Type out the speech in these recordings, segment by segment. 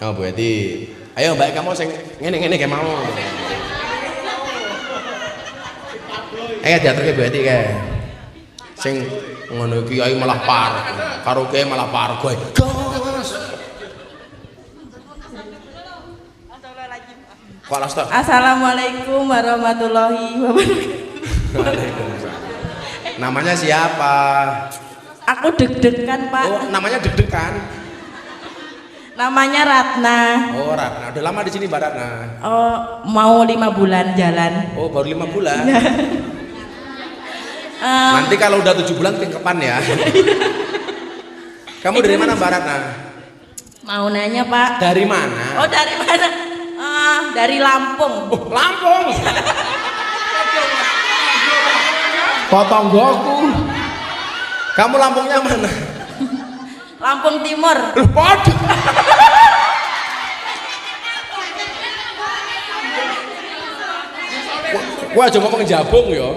Oh Bu Eti. Ayo Mbak kamu sing ngene-ngene kayak mau. Diaturke Bu Eti kae. Sing ngono iki ayo malah karaoke malah pargo. Gas. Assalamualaikum warahmatullahi wabarakatuh. Waalaikumsalam. Namanya siapa? Aku deg-degan Pak. Oh, namanya deg-degan. Namanya Ratna. Oh, Ratna. Udah lama di sini Mbak Ratna? Oh, mau 5 bulan jalan. Oh, baru 5 bulan. Nanti kalau udah 7 bulan tingkepan ya. Kamu dari mana Mbak Ratna? Mau nanya Pak. Dari mana? Oh, dari mana? Dari Lampung. Oh, Lampung. Potonggoku. Kamu Lampungnya mana? Lampung Timur. Waduh. Wah, coba ngomong Jabung ya.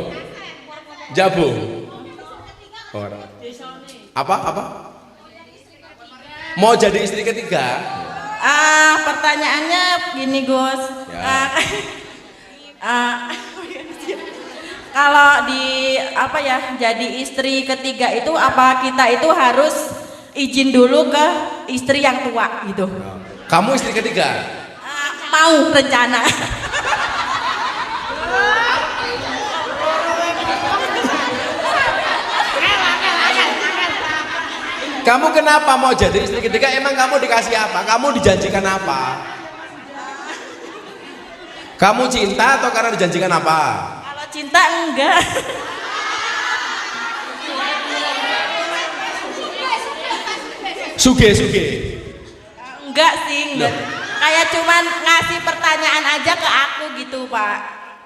Jabung. Apa? Mau jadi istri ketiga? Pertanyaannya gini Gus. Ya. Kalau jadi istri ketiga itu apa kita itu harus izin dulu ke istri yang tua gitu? Kamu istri ketiga? Mau rencana. Kamu kenapa mau jadi istri ketiga? Emang kamu dikasih apa? Kamu dijanjikan apa? Kamu cinta atau karena dijanjikan apa? Kalau cinta enggak. Suge. Enggak sih, enggak. Kayak cuman ngasih pertanyaan aja ke aku gitu, Pak.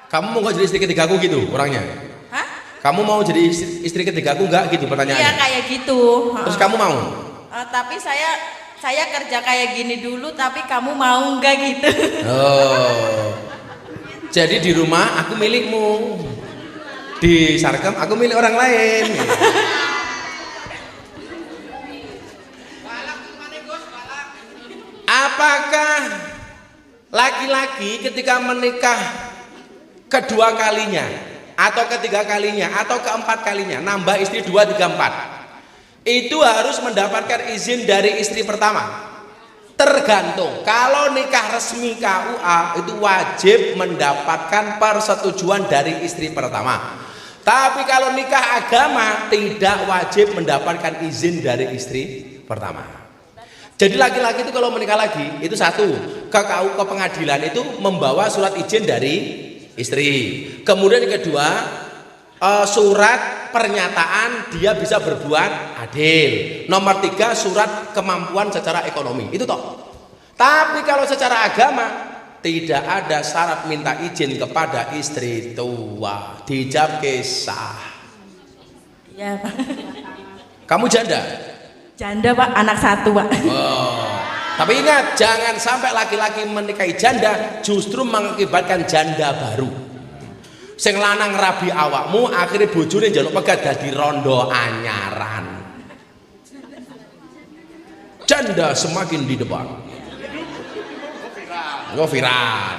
Kamu mau nggak jadi istri ketiga aku gitu orangnya? Hah? Kamu mau jadi istri ketiga aku nggak gitu pertanyaannya? Iya kayak gitu. Terus kamu mau? Tapi saya kerja kayak gini dulu, tapi kamu mau nggak gitu? Oh. Jadi di rumah aku milikmu, di Sarkem aku milik orang lain. Apakah laki-laki ketika menikah kedua kalinya atau ketiga kalinya atau keempat kalinya nambah istri 2, 3, 4 itu harus mendapatkan izin dari istri pertama? Tergantung. Kalau nikah resmi KUA itu wajib mendapatkan persetujuan dari istri pertama. Tapi kalau nikah agama tidak wajib mendapatkan izin dari istri pertama. Jadi laki-laki itu kalau menikah lagi itu satu, ke pengadilan itu membawa surat izin dari istri. Kemudian yang kedua, surat pernyataan dia bisa berbuat adil. Nomor 3, surat kemampuan secara ekonomi. Itu toh. Tapi kalau secara agama tidak ada syarat minta izin kepada istri tua. Dijawab kisah. Iya, Pak. Kamu janda? Janda, Pak, anak 1, Pak. Oh. Tapi ingat, jangan sampai laki-laki menikahi janda justru mengakibatkan janda baru. Sing lanang rabi awakmu akhirnya bojone njaluk pegat dadi rondo anyaran. Janda semakin di depan. Viral.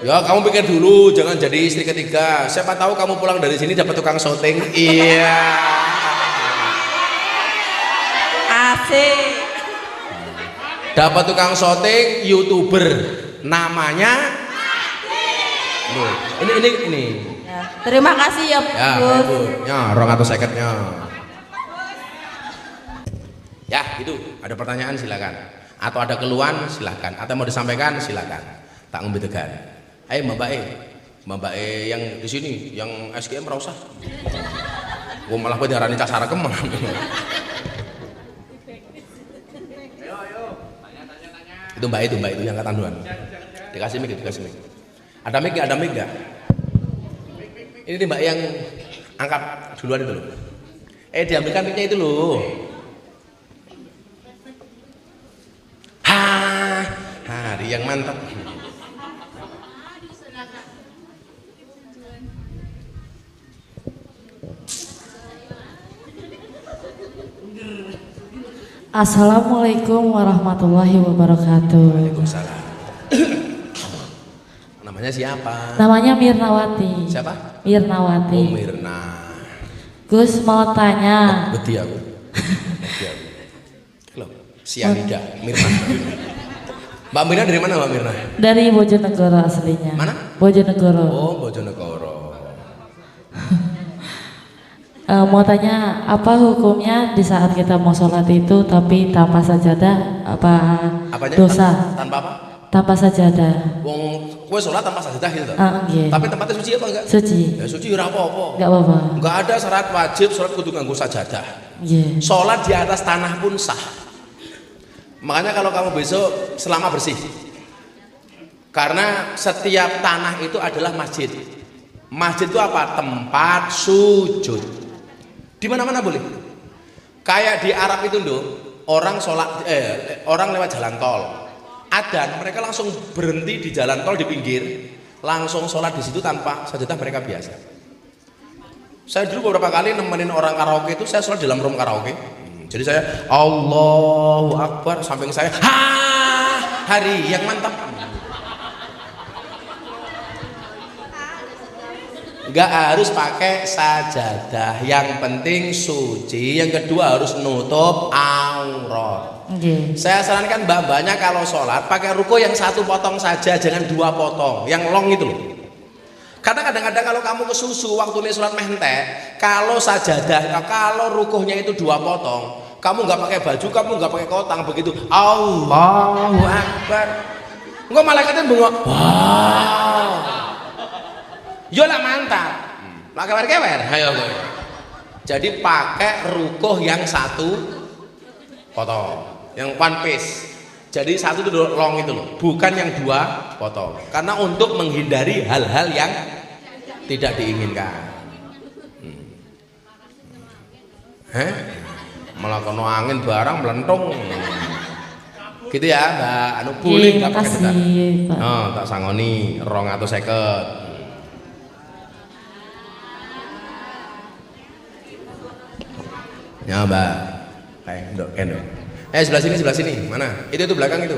Ya kamu pikir dulu, jangan jadi istri ketiga. Siapa tahu kamu pulang dari sini dapat tukang syuting. Iya. Asik. Dapat tukang syuting YouTuber namanya loh, ini. Ya, terima kasih ya, Gus. Ya, 250-nya. Ya, itu. Ada pertanyaan silakan. Atau ada keluhan silakan. Atau mau disampaikan silakan. Tak ngombe tegan. Ayo Mbak E yang di sini, yang SKM ora usah. Gua malah kowe diarani cah Sarkem. Ayo. Itu Mbak itu yang angkatan duluan. Dikasih mic. Ada mic enggak? Ini nih Mbak yang angkat duluan itu loh. Diambilkan mic-nya itu loh. Hari yang mantap. Assalamualaikum warahmatullahi wabarakatuh. Waalaikumsalam. Namanya siapa? Namanya Mirnawati. Siapa? Mirnawati. Oh, Mirna. Gus mau tanya. Beti aku. Loh, Sianida, Mirna. Mbak Mirna dari mana Mbak Mirna? Dari Bojonegoro aslinya. Mana? Bojonegoro. Oh, Bojonegoro. Mau tanya apa hukumnya di saat kita mau sholat itu tapi tanpa sajadah apa Apanya? dosa? Tanpa apa? Tanpa sajadah. Wong kowe sholat tanpa sajadah gitu. Nggih. Tapi tempatnya suci apa enggak? Suci. Ya suci ora apa-apa. Enggak apa-apa. Enggak ada syarat wajib sholat kudu nganggo sajadah. Nggih. Sholat di atas tanah pun sah. Makanya kalau kamu besok selama bersih. Karena setiap tanah itu adalah masjid. Masjid itu apa? Tempat sujud. Di mana-mana boleh. Kayak di Arab itu orang sholat, orang lewat jalan tol. Adzan, mereka langsung berhenti di jalan tol di pinggir, langsung sholat di situ tanpa sajadah, mereka biasa. Saya dulu beberapa kali nemenin orang karaoke itu, saya sholat di dalam room karaoke. Jadi saya Allahu Akbar, samping saya hari yang mantap. Enggak harus pakai sajadah, yang penting suci, yang kedua harus nutup aurat. Saya sarankan mbak-mbaknya kalau sholat pakai ruko yang satu potong saja, jangan dua potong, yang long itu loh. Karena kadang-kadang kalau kamu ke susu waktu ini sholat mentek, kalau sajadah, kalau rukuhnya itu dua potong, kamu nggak pakai baju, kamu nggak pakai kotang, begitu Allahu Akbar, enggak malaikatnya bengok, wow. Yo lah mantap, lah kewer-kewer, ayo gue. Jadi pakai rukuh yang satu potong, yang one piece. Jadi satu itu long itu loh, bukan yang dua potong. Karena untuk menghindari hal-hal yang tidak diinginkan. Malah kono angin barang melentung. Gitu ya, Mbak. Anu boleh nggak pakai kita? Oh, tak sangoni 250. Ya Mbak, endok. Sebelah sini, mana? Itu belakang itu.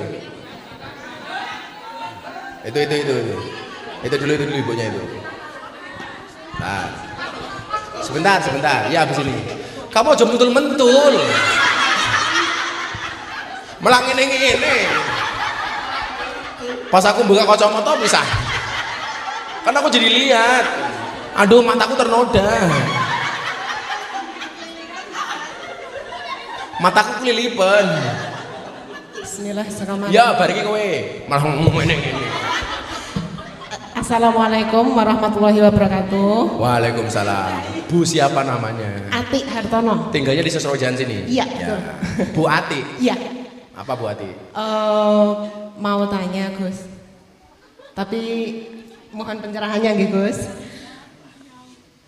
Itu dulu ibunya itu. Nah, sebentar. Ya habis ini. Kamu aja mentul. Melang ini. Pas aku buka kacamata bisa. Karena aku jadi lihat. Aduh, mataku ternoda. Mataku kelilipan. Bismillahirrahmanirrahim. Ya, bariki kowe. Malah ngomong ini. Assalamualaikum warahmatullahi wabarakatuh. Waalaikumsalam. Bu siapa namanya? Ati Hartono. Tinggalnya di Sesrojan sini? Iya, ya. betul. Bu Ati? Iya. Apa Bu Ati? Mau tanya Gus, tapi mohon pencerahannya nggih Gus.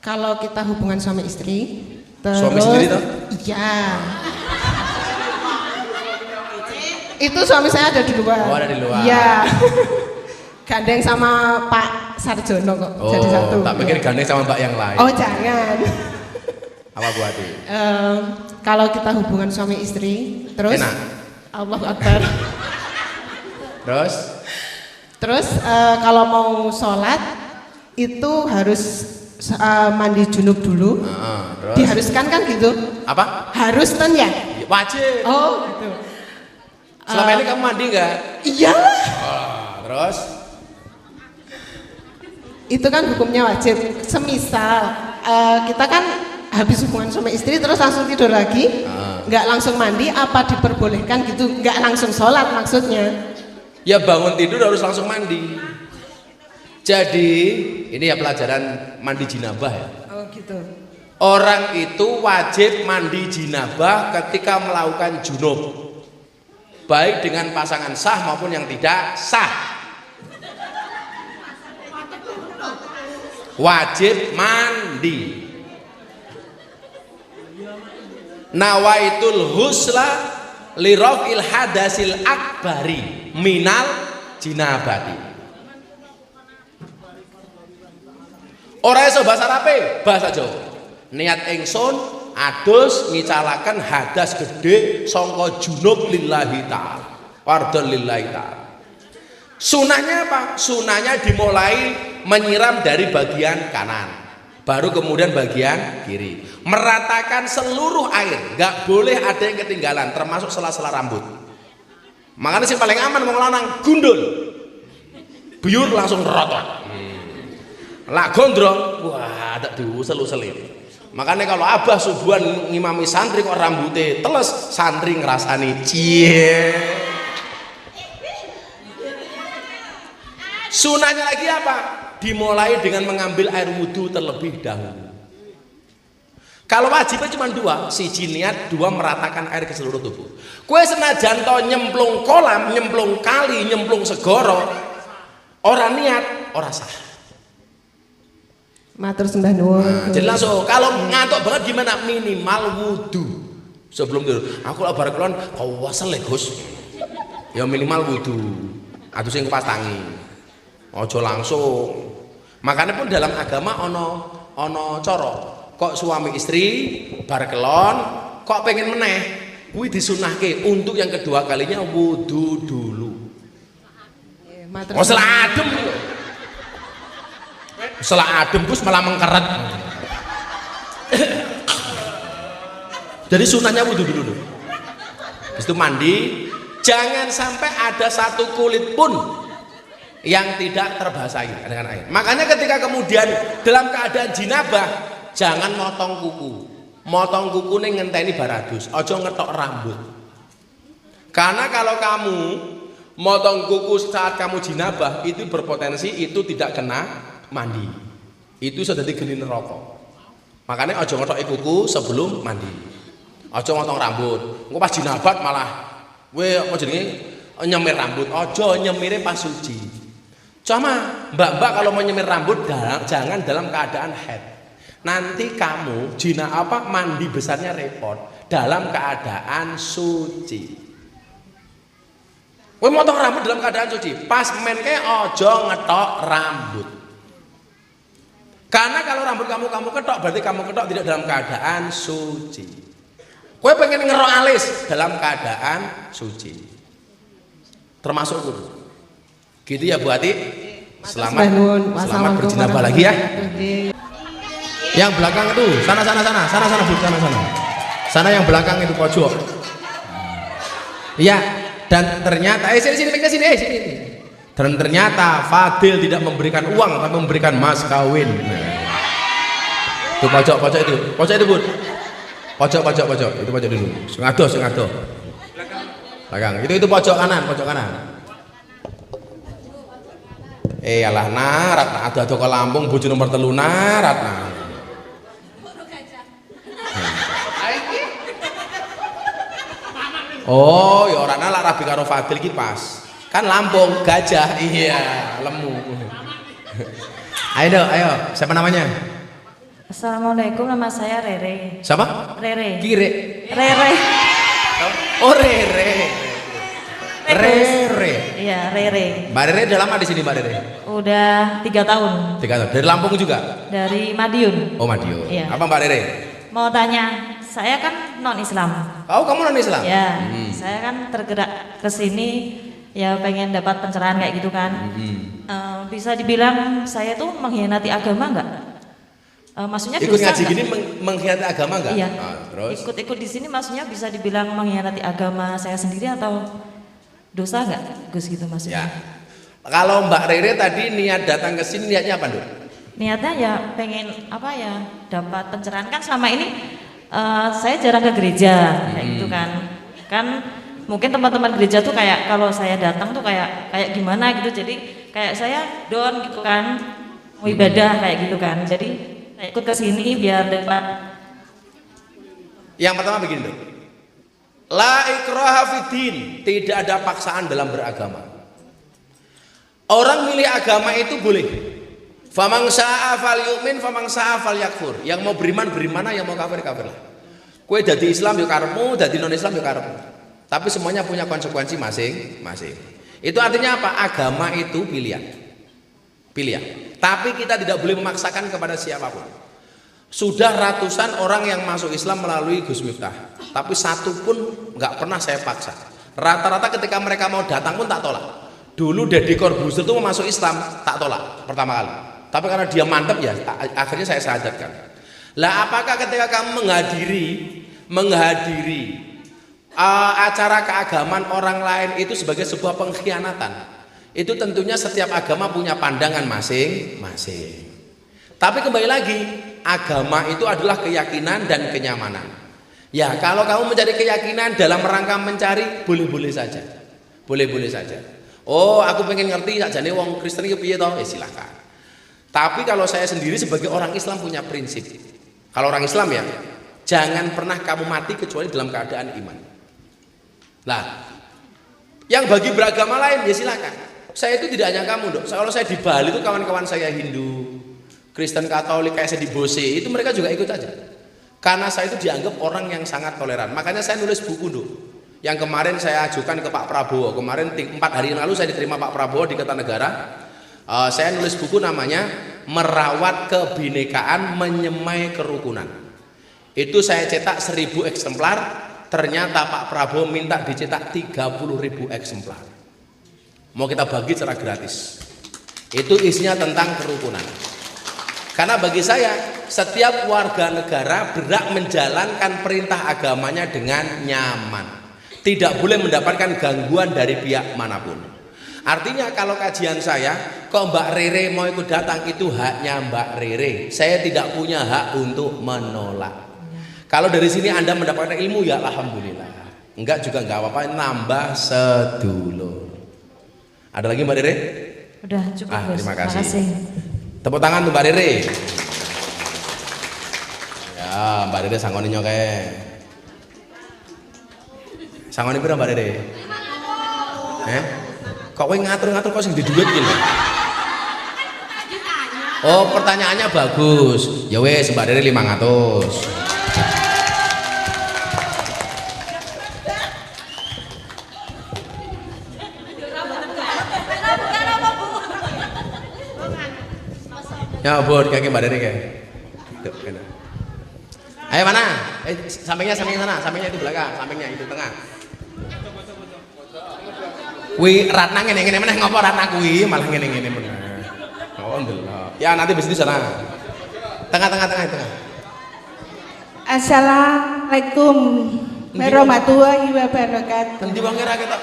Kalau kita hubungan suami istri, terus suami sendiri toh? Iya. Itu suami saya ada di luar. Oh, ada di luar. Iya. Gandeng sama Pak Sarjono kok. Oh, jadi satu. tak pikir gandeng sama Mbak yang lain. Oh, jangan. Apa Bu Ati? Kalau kita hubungan suami istri, terus enak. Allahu Akbar. Terus kalau mau sholat itu harus mandi junub dulu. Terus? Diharuskan kan gitu? Apa? Harus kan ya? Wajib. Oh gitu. Selama ini kamu mandi nggak? Iyalah. Terus? Itu kan hukumnya wajib. Semisal kita kan habis hubungan suami istri terus langsung tidur lagi, nggak langsung mandi, apa diperbolehkan gitu? Nggak langsung sholat maksudnya? Ya bangun tidur harus langsung mandi. Jadi ini ya pelajaran mandi jinabah ya. Oh gitu. Orang itu wajib mandi jinabah ketika melakukan junub, baik dengan pasangan sah maupun yang tidak sah. Wajib mandi. Nawaitul husla lirafil hadasil akbari minal jinabati. Ora iso bahasa Arabe, bahasa Jawa. Niat ingsun adus ngicalaken hadas gede sangka junub lillahi ta'ala fardhon lillahi ta'ala. Sunahnya apa? Sunahnya dimulai menyiram dari bagian kanan, baru kemudian bagian kiri, meratakan seluruh air, nggak boleh ada yang ketinggalan, termasuk sela-sela rambut. Makanya sih paling aman mau lanang gundul, biur langsung rotot. Lah gondrong, wah tak diusel-uselin. Makanya kalau abah subuhan ngimami santri kok rambutnya teles, santri ngerasani cie. Sunahnya lagi apa? Dimulai dengan mengambil air wudhu terlebih dahulu. Kalau wajibnya cuma dua, siji niat, dua meratakan air ke seluruh tubuh. Kue senajan to nyemplung kolam, nyemplung kali, nyemplung segoro, orang niat, orang sah. Matur sembah nuwun. Jadi langsung kalau ngantuk banget gimana? Minimal wudhu sebelum tidur. Aku lah bareng kelon kau wasel Gus. Ya minimal wudhu. Atau sing pas tangi. Ojo langsung. Makanya pun dalam agama ono coro. Kok suami istri bareng kelon kok pengen meneh. Kuwi disunahke untuk yang kedua kalinya wudhu dulu. Matur. Oh setelah adem. Setelah adem Gus malah mengkeret. Jadi sunahnya wudhu dulu. Habis itu mandi, jangan sampai ada satu kulit pun yang tidak terbasahi dengan air. Makanya ketika kemudian dalam keadaan jinabah, jangan motong kuku. Motong kuku nih ngenteni baradus, ojo ngetok rambut. Karena kalau kamu motong kuku saat kamu jinabah itu berpotensi itu tidak kena mandi. Itu sudah digeni neraka. Makanya ojo ngetok kuku sebelum mandi. Ojo motong rambut. Engko pas jinabat malah apa jenenge nyemir rambut. Ojo nyemire pas suci. Cuma mbak-mbak kalau mau nyemir rambut jangan dalam keadaan head. Nanti kamu mandi besarnya repot dalam keadaan suci. Kowe motong rambut dalam keadaan suci, pas menke ojo ngetok rambut. Karena kalau rambut kamu ketok berarti kamu ketok tidak dalam keadaan suci. Kowe pengen ngerok alis dalam keadaan suci. Termasuk kudu. Gitu ya Bu Ati. Selamat berjinabah lagi ya. Yang belakang itu sana Bu, sana. Sana yang belakang itu pojok. Iya, dan ternyata sini. Dan ternyata Fadil tidak memberikan uang tapi memberikan mas kawin. Itu pojok itu. Pojok itu Bu. Pojok itu pojok dulu. Sengadoh. Belakang. Itu pojok kanan. Alah narat ado ke Lampung bojo nomor 3 narat. Oh, ya ora lah rabi karo Fadil iki pas. Kan Lampung gajah, iya, lemu. Ayo, siapa namanya? Assalamualaikum, nama saya Rere. Siapa? Rere. Kire. Rere. Oh, Rere. Iya, Rere. Mbak Rere udah lama di sini, Mbak Rere? Udah 3 tahun. 3 tahun. Dari Lampung juga? Dari Madiun. Oh, Madiun. Iya. Apa Mbak Rere? Mau tanya, saya kan non-Islam. Oh, kamu non-Islam? Ya, saya kan tergerak ke sini ya pengen dapat pencerahan kayak gitu kan. Bisa dibilang saya tuh mengkhianati agama enggak? Maksudnya ikut dosa ngaji enggak? gini mengkhianati agama enggak? Iya. Terus? Ikut di sini maksudnya bisa dibilang mengkhianati agama saya sendiri atau dosa enggak? Gus gitu maksudnya. Ya. Kalau Mbak Rere tadi niat datang ke sini niatnya apa, Dok? Niatnya ya pengen apa ya, dapat pencerahan kan selama ini saya jarang ke gereja kayak gitu kan. Kan mungkin teman-teman gereja tuh kayak kalau saya datang tuh kayak gimana gitu. Jadi kayak saya down gitu kan, mau ibadah kayak gitu kan. Jadi saya ikut ke sini biar dapat. Yang pertama begini, Dok. La ikraha fiddin, tidak ada paksaan dalam beragama. Orang milih agama itu boleh. Famang sa'a fal yu'min, famang sa'a fal yakfur. Yang mau beriman berimana, yang mau kafir kafirlah. Kue dadi Islam yo karepmu, dadi non Islam yo karepmu. Tapi semuanya punya konsekuensi masing-masing. Itu artinya apa? Agama itu pilihan. Tapi kita tidak boleh memaksakan kepada siapapun. Sudah ratusan orang yang masuk Islam melalui Gus Miftah, tapi satu pun nggak pernah saya paksa. Rata-rata ketika mereka mau datang pun tak tolak. Dulu Deddy Corbuzier itu mau masuk Islam, tak tolak pertama kali. Tapi karena dia mantep ya, akhirnya saya sadarkan. Lah apakah ketika kamu menghadiri acara keagamaan orang lain itu sebagai sebuah pengkhianatan? Itu tentunya setiap agama punya pandangan masing-masing. Tapi kembali lagi, agama itu adalah keyakinan dan kenyamanan. Ya, kalau kamu mencari keyakinan dalam rangka mencari, boleh-boleh saja. Boleh-boleh saja. Oh, aku pengen ngerti sakjane wong Kristen iki piye to? Silakan. Tapi kalau saya sendiri sebagai orang Islam punya prinsip. Kalau orang Islam ya, jangan pernah kamu mati kecuali dalam keadaan iman. Nah, yang bagi beragama lain ya silakan. Saya itu tidak hanya kamu, Dok. Kalau saya di Bali itu kawan-kawan saya Hindu, Kristen, Katolik, kayak saya di Bose, itu mereka juga ikut aja. Karena saya itu dianggap orang yang sangat toleran. Makanya saya nulis buku, Dok. Yang kemarin saya ajukan ke Pak Prabowo. Kemarin 4 hari yang lalu saya diterima Pak Prabowo di Kertanegara. Saya nulis buku namanya Merawat Kebinekaan Menyemai Kerukunan. Itu saya cetak 1000 eksemplar. Ternyata Pak Prabowo minta dicetak 30.000 eksemplar. Mau kita bagi secara gratis. Itu isinya tentang kerukunan. Karena bagi saya, setiap warga negara berhak menjalankan perintah agamanya dengan nyaman. Tidak boleh mendapatkan gangguan dari pihak manapun. Artinya kalau kajian saya, kok Mbak Rere mau ikut datang, itu haknya Mbak Rere. Saya tidak punya hak untuk menolak. Kalau dari sini Anda mendapatkan ilmu, ya alhamdulillah. Enggak juga enggak apa-apa, nambah sedulur. Ada lagi Mbak Rere? Udah cukup, Gus. Terima kasih. Tepuk tangan untuk Mbak Rere. Ya, Mbak Rere sangoni nyoke. Sangoni pira Mbak Rere? Kok kowe ngatur-ngatur kok sing di duit iki lho. Oh, pertanyaannya bagus. Ya wes Mbak Rere 500. Ya buat kaki Mbak Rere kayak. Ayo mana? Sampingnya sana, sampingnya itu belakang, sampingnya itu tengah. Wi Ratna ngene meneh ngopo Ratna kuwi malah ngene meneh. Oh ndelok. Ya nanti bis di sana. Tengah. Assalamualaikum warahmatullahi wabarakatuh. Endi wong ra ketok?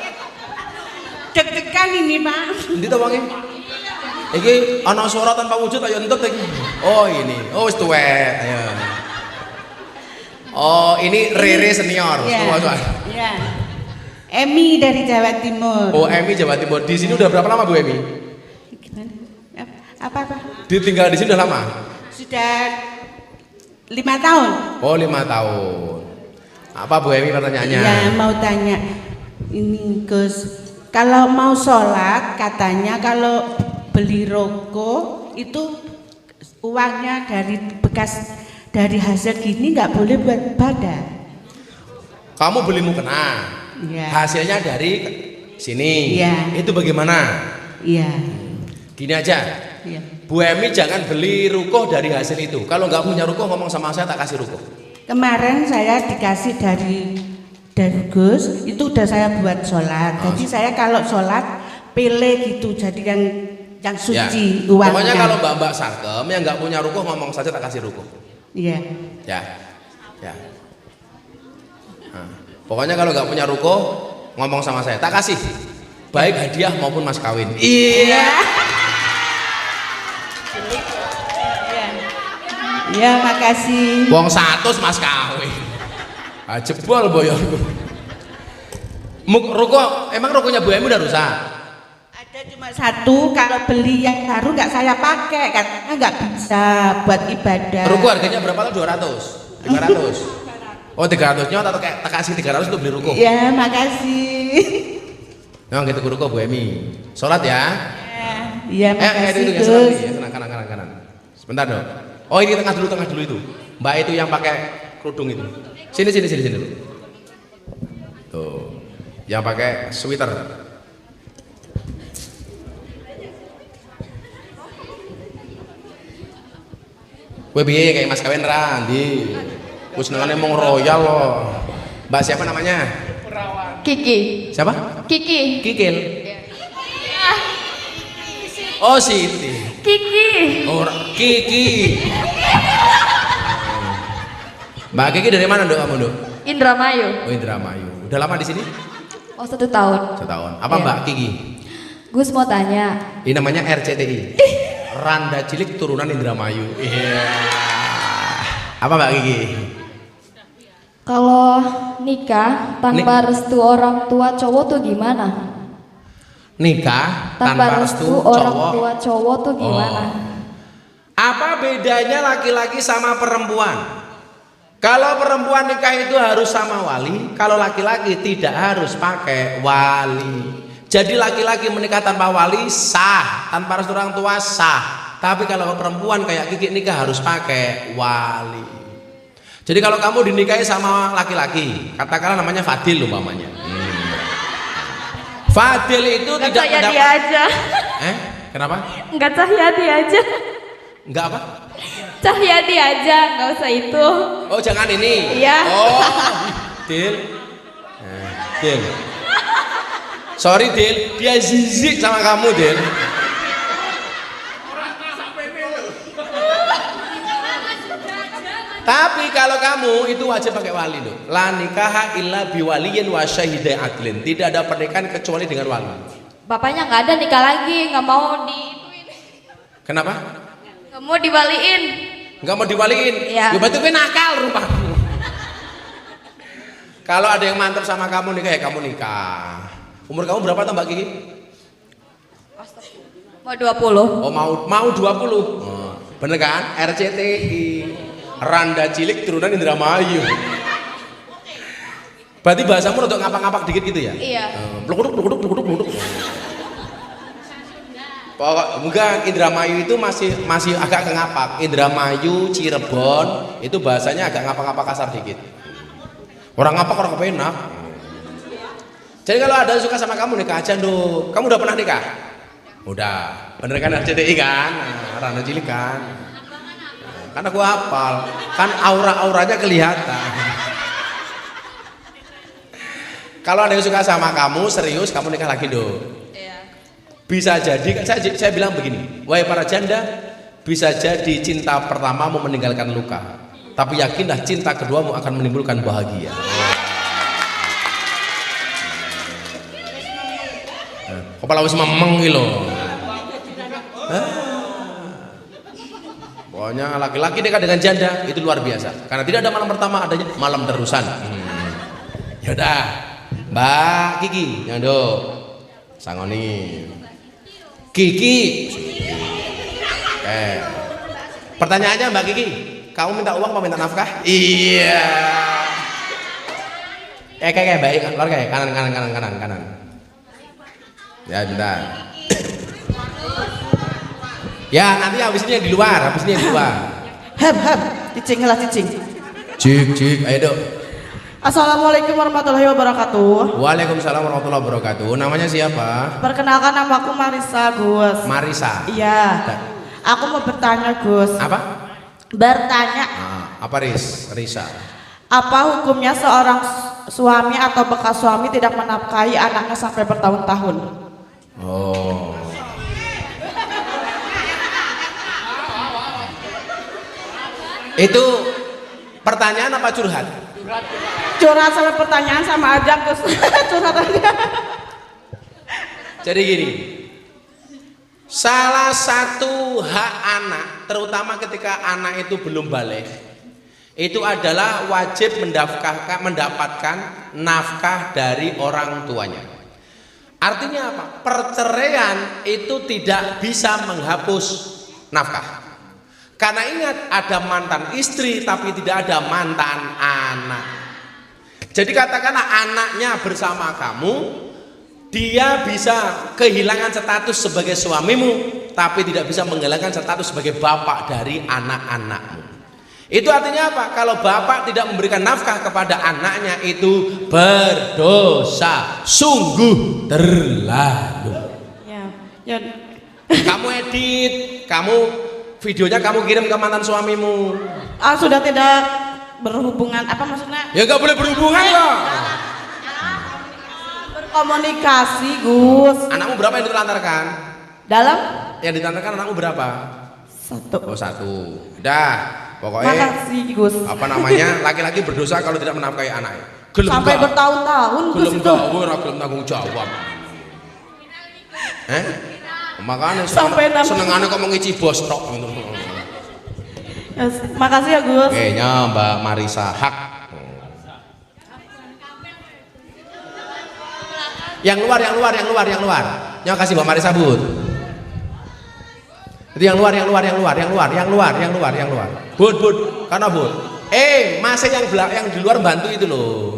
Deg-degan ini, Pak. Endi to wonge? Iki ana suara tanpa wujud ayo entut iki. Oh ini. Oh wis tuwek. Ayo. Oh, ini Rere senior. Iya. Emi dari Jawa Timur. Oh, Emi Jawa Timur. Di sini udah berapa lama Bu Emi? Gimana? Apa? Ditinggal di sini udah lama? Sudah 5 tahun. Oh, 5 tahun. Apa Bu Emi pertanyaannya? Ya, mau tanya. Ini Gus, kalau mau sholat katanya kalau beli rokok itu uangnya dari hasil gini nggak boleh buat badan. Kamu beli mukena. Ya. Hasilnya dari sini. Ya. Itu bagaimana? Iya. Gini aja. Ya. Bu Emi jangan beli rukoh dari hasil itu. Kalau nggak punya rukoh ngomong sama saya tak kasih rukoh. Kemarin saya dikasih dari Gus, itu udah saya buat sholat. Jadi saya kalau sholat pilih gitu, jadi yang suci uangnya. Pokoknya kalau Mbak Sarkem yang nggak punya rukoh ngomong saja tak kasih rukoh. Iya. Ya. Nah, pokoknya kalau nggak punya rukoh ngomong sama saya tak kasih. Baik hadiah maupun mas kawin. Iya. Ya makasih. Wong 100 mas kawin. Jebol boyorku. Ruko, emang rukonya Bu Emi udah rusak? Ada cuma satu, kalau beli yang baru nggak saya pakai karena nggak bisa buat ibadah. Ruko harganya berapa tuh? 200? 300? Oh 300-nya atau kayak tak kasih 300 untuk beli ruko? Ya makasih. Memang gitu ruko Bu Emi. Sholat ya? Iya makasih itu Gus. Ya, kanan. Sebentar dong. Oh ini tengah dulu itu. Mbak itu yang pakai kerudung itu. Sini dulu. Tuh. Yang pakai sweater. Kowe piye kayak mas kawin ra ndi? Wis nengane mung royal loh. Mbak siapa namanya? Kiki. Siapa? Kiki. Kikil. Oh Siti. Kiki. Oh Kiki. Mbak Kiki dari mana Dok kamu Dok? Indramayu. Oh Indramayu. Udah lama di sini? Oh 1 tahun. Setahun. Apa Iya. Mbak Kiki? Gus mau tanya. Ini namanya RCTI. Randa Cilik turunan Indramayu. Iya. Apa Mbak Kiki? Kalau nikah tanpa restu orang tua cowok tuh gimana? Nikah Tanpa restu orang tua cowok tuh gimana? Apa bedanya laki-laki sama perempuan? Kalau perempuan nikah itu harus sama wali, kalau laki-laki tidak harus pakai wali. Jadi laki-laki menikah tanpa wali sah, tanpa restu orang tua sah. Tapi kalau perempuan kayak Kiki nikah harus pakai wali. Jadi kalau kamu dinikahi sama laki-laki, katakanlah namanya Fadil umpamanya. Fadil itu Nggak tidak Cahyadi aja. Kenapa? Nggak Cahyadi aja. Enggak apa? Cahyadi aja, nggak usah itu. Oh jangan ini. Iya. Oh, Dil. Dil. Sorry Dil, dia zizik sama kamu Dil. Tapi kalau kamu itu wajib pakai wali loh. La nikaha illa biwaliyin wa syahidai adlin. Tidak ada pernikahan kecuali dengan wali. Bapaknya nggak ada nikah lagi, nggak mau diituin. Kenapa? Nggak mau dibaliin. Enggak mau diwaliin. Iya. Ya berarti gue nakal rupamu. Kalau ada yang mantap sama kamu nikah ya kamu nikah. Umur kamu berapa tuh Mbak Kiki? Mau 20. Oh mau 20. Oh, bener kan? RCTI. Randa Cilik turunan Indramayu. Berarti bahasamu untuk ngapak-ngapak dikit gitu ya? Iya. Plukuduk. Pokok enggak, Indramayu itu masih agak ngapak. Indramayu, Cirebon itu bahasanya agak ngapak-ngapak kasar dikit. Orang ngapak orang kepenak. Jadi kalau ada yang suka sama kamu nikah aja Nduk. Kamu udah pernah nikah? Udah. Bener kan RCTI kan? Nah, Randa Cilik kan? Karena aku hafal, kan aura-auranya kelihatan. Kalau ada yang suka sama kamu, serius kamu nikah lagi dong. Iya. Bisa jadi, saya bilang begini, wahai para janda, bisa jadi cinta pertamamu meninggalkan luka, tapi yakinlah cinta keduamu akan menimbulkan bahagia. Kepala wis memeng iki lho. Pokoknya laki-laki dekat dengan janda itu luar biasa. Karena tidak ada malam pertama, adanya malam terusan. Yaudah, Mbak Kiki, nyando, sangoni, Kiki. Pertanyaannya Mbak Kiki, kamu minta uang apa minta nafkah? Iya. Kayak baik, keluar kayak kanan. Ya bentar. Ya nanti habis ini yang di luar, Hap, cicing lah cicing. Cik, ayo dok. Assalamualaikum warahmatullahi wabarakatuh. Waalaikumsalam warahmatullahi wabarakatuh. Namanya siapa? Perkenalkan nama aku Marisa, Gus. Marisa. Iya. Aku mau bertanya, Gus. Apa? Bertanya, Apa Risa? apa hukumnya seorang suami atau bekas suami tidak menafkahi anaknya sampai bertahun-tahun? Oh. Itu pertanyaan apa curhat? Curhat sama pertanyaan sama aja, Gus. Curhat aja. Jadi gini, salah satu hak anak, terutama ketika anak itu belum balik, itu adalah wajib mendapatkan nafkah dari orang tuanya. Artinya apa? Perceraian itu tidak bisa menghapus nafkah. Karena ingat, ada mantan istri tapi tidak ada mantan anak. Jadi katakanlah anaknya bersama kamu, dia bisa kehilangan status sebagai suamimu, tapi tidak bisa menghilangkan status sebagai bapak dari anak-anakmu. Itu artinya apa? Kalau bapak tidak memberikan nafkah kepada anaknya, itu berdosa, sungguh terlalu. Ya. Kamu edit, kamu Videonya kamu kirim ke mantan suamimu. Ah, sudah tidak berhubungan, apa maksudnya? Ya nggak boleh berhubungan loh. Berkomunikasi, Gus. Anakmu berapa yang ditelantarkan? Dalam Yang ditelantarkan anakmu berapa? satu. Oh, satu. Udah, pokoknya Makasih, Gus. apa namanya, laki-laki berdosa kalau tidak menafkahi anaknya. Gelem Sampai gak? bertahun-tahun, Gus Gelem itu. gak? Ora gelem tanggung jawab. Makanya Sampai senengane kok mengici bos tok. Ya, makasih ya, Gus. Kayaknya Mbak Marisa hak. Yang luar. Yang kasih Mbak Marisa Bud. Itu yang luar. Bud, karena Bud. Masa yang di luar bantu itu loh.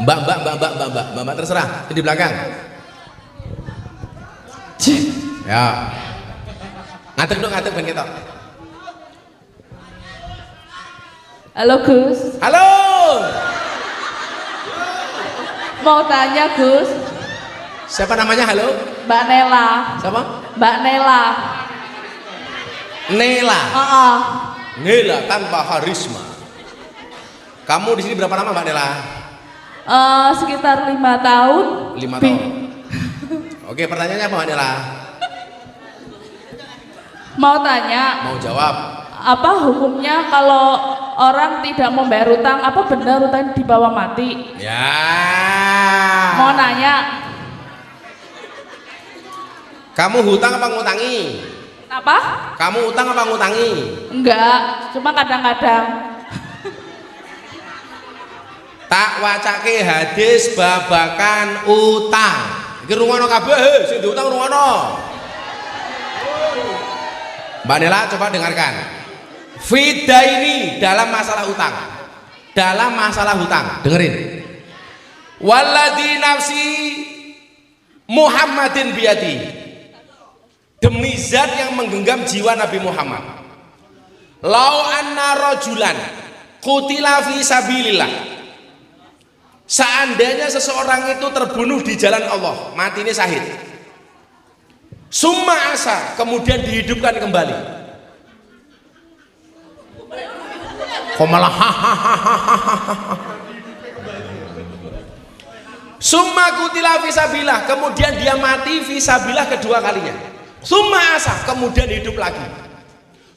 Mbak terserah, di belakang. Ya. Ngadeg ben ketok. Halo Gus, Halo. mau tanya Gus, Siapa namanya? Halo. Mbak Nela. Siapa? Mbak Nela. Nela. Oh, Nela tanpa harisma. Kamu di sini berapa lama Mbak Nela? sekitar 5 tahun. 5 tahun. Oke, pertanyaannya apa Mbak Nela? Mau tanya, Mau jawab? apa hukumnya kalau orang tidak membayar utang? Apa benar utang dibawa mati? Ya. Mau nanya, Kamu hutang apa ngutangi? apa? Kamu utang apa ngutangi? Enggak, cuma kadang-kadang. Tak wacake hadis babakan utang. Iki rungono kabeh, sing diutang rungono. Mbak Nela coba dengarkan. Fida ini dalam masalah utang. Dalam masalah hutang, dengerin. Walladzi nafsi Muhammadin biyadi. Demi zat yang menggenggam jiwa Nabi Muhammad. Lau anna rajulan qutila fi sabilillah. Seandainya seseorang itu terbunuh di jalan Allah, mati ini syahid. Summa asa, kemudian dihidupkan kembali. Kok malah Summa qutila fi sabilillah, kemudian dia mati fi sabilillah kedua kalinya. Summa asa, kemudian hidup lagi.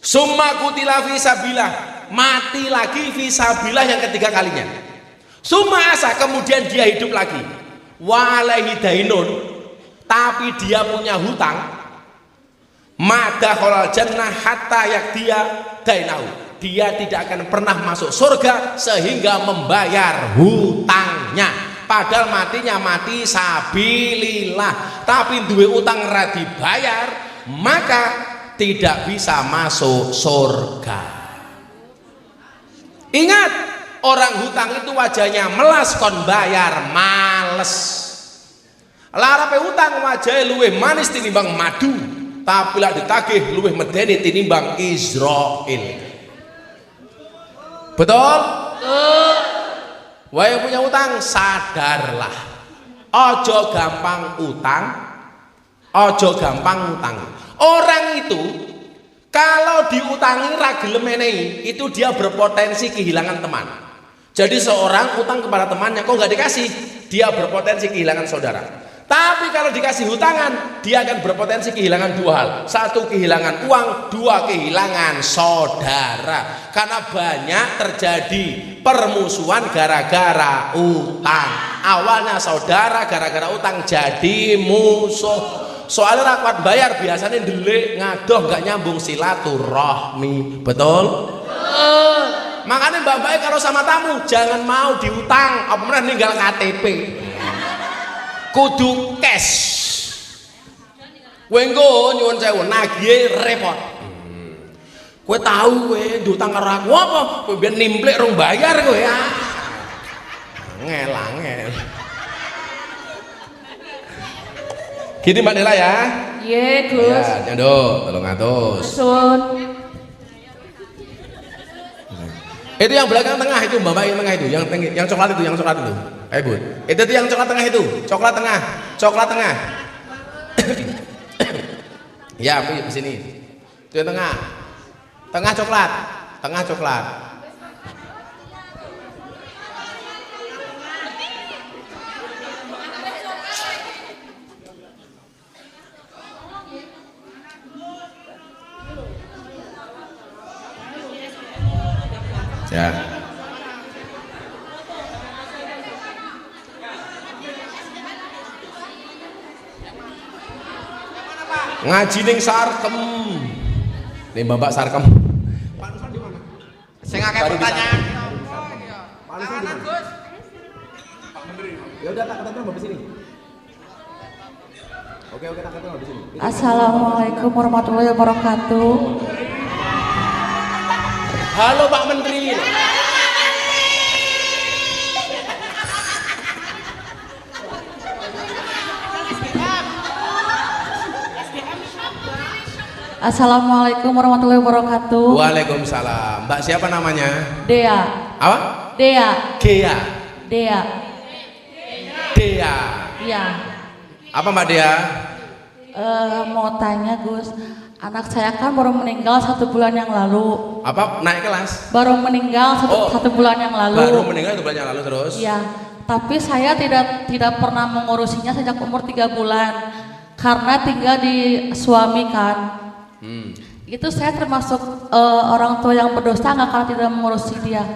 Summa qutila fi sabilillah, mati lagi fi sabilillah yang ketiga kalinya. Summa asa, kemudian dia hidup lagi. Wa alaihi dainun, tapi dia punya hutang. Madakhalal jannah hatta yakdiya dainahu. Dia tidak akan pernah masuk surga sehingga membayar hutangnya. Padahal matinya mati sabilillah, tapi duwe utang ra dibayar, maka tidak bisa masuk surga. Ingat, orang hutang itu wajahnya melas kon bayar males. Larape hutang wajahnya luwih manis tinimbang madu, tapi lah ditagih luwih medeni tinimbang Israel. Betul? Wah, yang punya utang sadarlah. Ojo gampang utang, ojo gampang utang. Orang itu kalau diutangi ra gelem menehi, itu dia berpotensi kehilangan teman. Jadi seorang utang kepada temannya kok nggak dikasih, dia berpotensi kehilangan saudara. Tapi kalau dikasih hutangan, dia akan berpotensi kehilangan dua hal. Satu, kehilangan uang. Dua, kehilangan saudara. Karena banyak terjadi permusuhan gara-gara utang. Awalnya saudara, gara-gara utang jadi musuh. Soalnya rakwat bayar biasanya delik ngadoh nggak nyambung silaturahmi. Betul? Makanya mbak-mbak kalau sama tamu jangan mau diutang, apa mana ninggal KTP. Kudu cash. Kowe engko nyuwun sewu nagih repot. Kowe tahu kowe diutang karo aku apa? Kowe ben nimplek rong bayar kowe ya. Angel. Gini Mbak Nela ya. Iya Gus. Ya, nyanduk 300. Sun. Itu yang belakang tengah itu, Mbak yang tengah itu, yang coklat itu, Ayo Bud. Itu tuh yang coklat tengah itu, coklat tengah. Ya, ambil di sini. Itu yang tengah. Tengah coklat. Tengah coklat. Ya. Ngaji ning Sarkem. Nih Bapak Sarkem. Pak Nusron di mana? Sing akeh pertanyaan. Pak Nusron di mana? Pak Menteri. Ya udah tak ketemu Bapak sini. Oke, tak ketemu Bapak sini. Assalamualaikum warahmatullahi wabarakatuh. Halo Pak Menteri. Assalamualaikum warahmatullahi wabarakatuh. Waalaikumsalam. Mbak siapa namanya? Dea. Apa? Dea. Gea. Dea. Dea. Iya. Apa Mbak Dea? Mau tanya Gus, anak saya kan baru meninggal 1 bulan yang lalu. Apa? Naik kelas? Baru meninggal satu bulan yang lalu. Baru meninggal 1 bulan yang lalu terus? Iya. Tapi saya tidak pernah mengurusinya sejak umur 3 bulan karena tinggal di suami kan. Itu saya termasuk orang tua yang berdosa nggak kalau tidak mengurusi dia?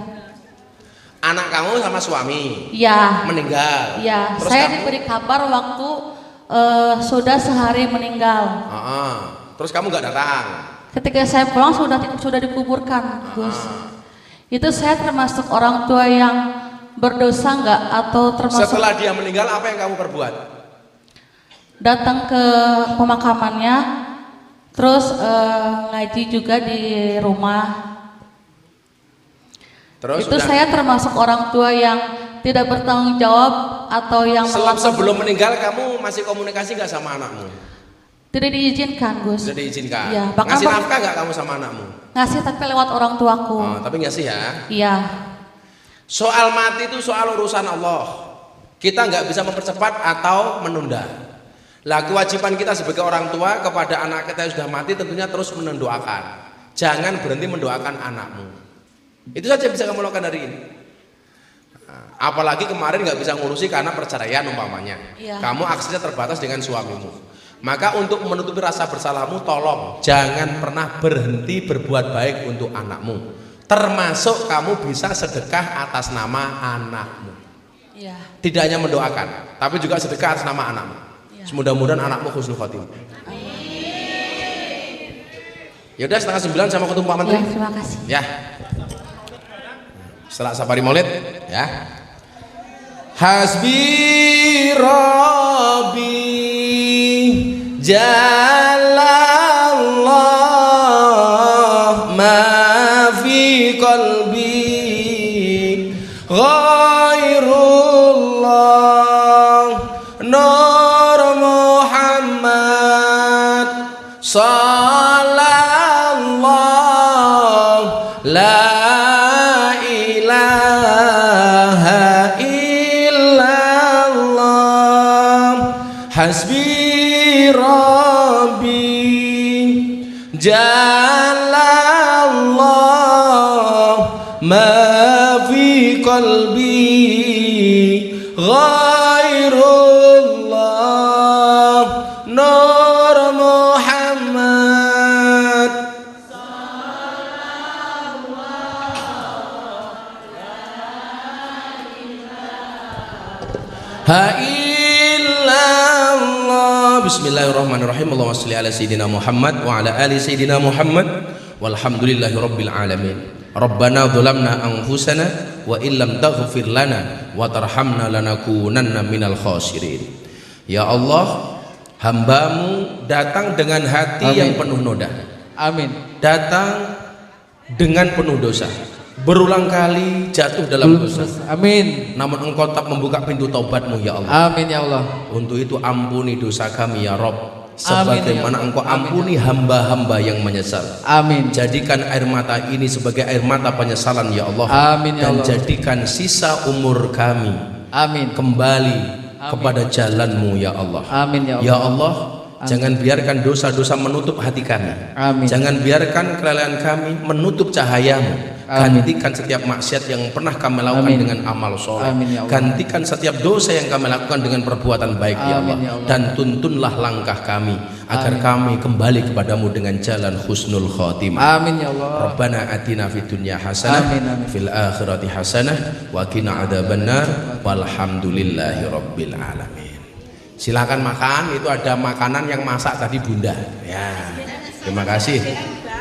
Anak kamu sama suami? Iya. Meninggal? Iya. Terus Saya kamu? diberi kabar waktu sudah sehari meninggal. Terus kamu nggak datang? Ketika saya pulang sudah dikuburkan, Gus. Itu saya termasuk orang tua yang berdosa nggak atau termasuk? Setelah dia meninggal apa yang kamu perbuat? Datang ke pemakamannya, terus ngaji juga di rumah. Terus Itu udah. saya termasuk orang tua yang tidak bertanggung jawab atau yang Sebelum meninggal kamu masih komunikasi nggak sama anakmu? tidak diizinkan, Gus. Sudah diizinkan? Iya, bahkan Ngasih nafkah nggak kamu sama anakmu? ngasih tapi lewat orang tuaku. Tapi ngasih ya? Iya. Soal mati itu soal urusan Allah. Kita nggak bisa mempercepat atau menunda. Lah kewajiban kita sebagai orang tua kepada anak kita yang sudah mati tentunya terus mendoakan. Jangan berhenti mendoakan anakmu. Itu saja bisa kamu lakukan hari ini. Apalagi kemarin nggak bisa ngurusi karena perceraian umpamanya. Iya. Kamu aksesnya terbatas dengan suamimu. Maka untuk menutupi rasa bersalahmu, tolong jangan pernah berhenti berbuat baik untuk anakmu. Termasuk kamu bisa sedekah atas nama anakmu. Iya. Tidak hanya mendoakan, tapi juga sedekah atas nama anakmu. Iya. Mudah-mudahan anakmu husnul khotimah. Ya udah 8:30 sama ketemu Pak Menteri. Ya, terima kasih. Ya. Setelah safari Maulid, ya. Hasbi Rabbi Jalallah ma fi qalbi ghairullah Nur Muhammad sallallahu la ilaha illallah hasbi rabbi jalallah ma fi qalbi ghairullah nur Muhammad ha illallah. Bismillahirrahmanirrahim. Allahumma shalli ala sayyidina Muhammad wa ala ali sayyidina Muhammad walhamdulillahi rabbil alamin. Rabbana dhalamna anfusana wa illam taghfir lana wa tarhamna lanakunanna minal khasirin. Ya Allah, hambamu datang dengan hati yang penuh noda. Amin. Datang dengan penuh dosa. Berulang kali jatuh dalam dosa. Amin. Namun engkau tetap membuka pintu taubatmu ya Allah. Amin ya Allah. Untuk itu ampuni dosa kami ya Rob. Amin, Sebagaimana ya Allah. engkau ampuni hamba-hamba yang menyesal. Amin. Jadikan air mata ini sebagai air mata penyesalan ya Allah. Amin ya Dan Allah. jadikan sisa umur kami Amin. kembali kepada jalanmu ya Allah. Amin ya Allah. Ya Allah, Jangan biarkan dosa-dosa menutup hati kami. Amin. Jangan biarkan kelalaian kami menutup cahayamu. Amin. Gantikan setiap maksiat yang pernah kami lakukan Amin. dengan amal soleh. Amin, ya Allah. Gantikan setiap dosa yang kami lakukan dengan perbuatan baik, ya Allah. Amin, ya Allah. Dan tuntunlah langkah kami agar Amin. kami kembali kepadamu dengan jalan husnul khotimah. Amin ya Allah. Rabbana atina fid dunya hasanah, Amin, amin. fil akhirati hasanah, wa qina adzabannar, walhamdulillahi rabbil alamin. Silakan makan, itu ada makanan yang masak tadi Bunda. Ya. Terima kasih.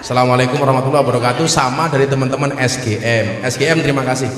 Assalamualaikum warahmatullahi wabarakatuh. Sama dari teman-teman SGM. SGM terima kasih.